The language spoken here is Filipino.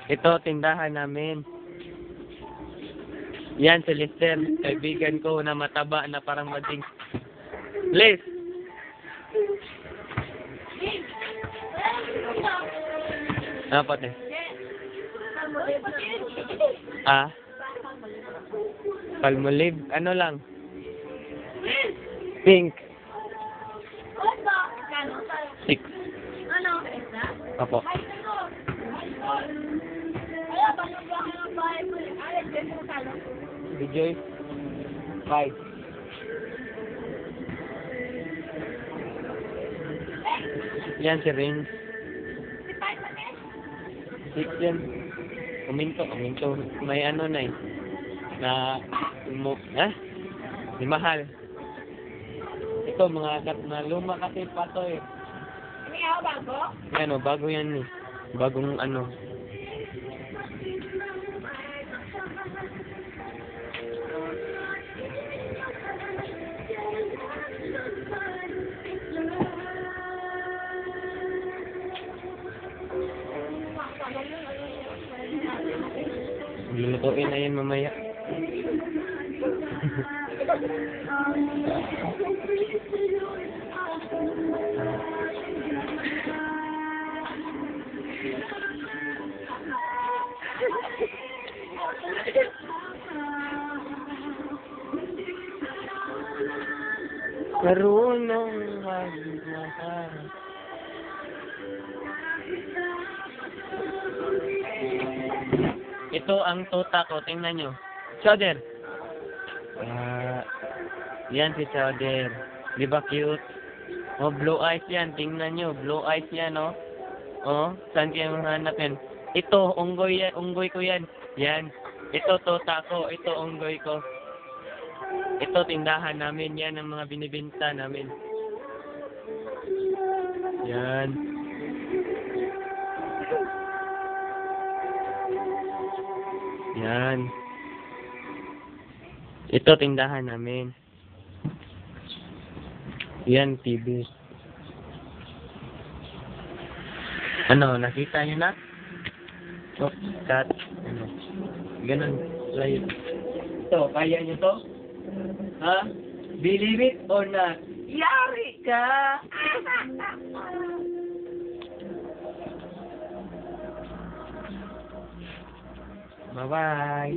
Ito, tindahan namin. Yan, si Lester. Kaibigan ko na mataba na parang mading. Liz! Ano po, te? Ah? Palmolive? Ano lang? Pink. 6. Opo. Bijoy? 5. Yan si Rings. 6 yan. Uminto. May ano na eh. Di mahal. Ito, mga luma kasi pa to eh. Hindi ako bago? Yan o, bago yan eh. Bagong ano. Lulutuin na yan mamaya. Karunong magmahal. Ito ang tuta ko. Tingnan nyo. Chowder. Yan si Chowder. Di ba cute? Oh, blue eyes yan. Tingnan nyo. Blue eyes yan, oh. Oh, saan kayo mahanap yan? Ito, unggoy yan. Unggoy ko yan. Yan. Ito, tuta ko. Ito, unggoy ko. Ito, tindahan namin. Yan ang mga binibinta namin. Yan. Yan. Ito, tindahan namin. Yan, TV. Ano, nakita nyo na? Oh, cut. Ano? Ganun. Slide. Ito, kaya nyo to? Ha? Believe it or not? Yari ka! Bye-bye.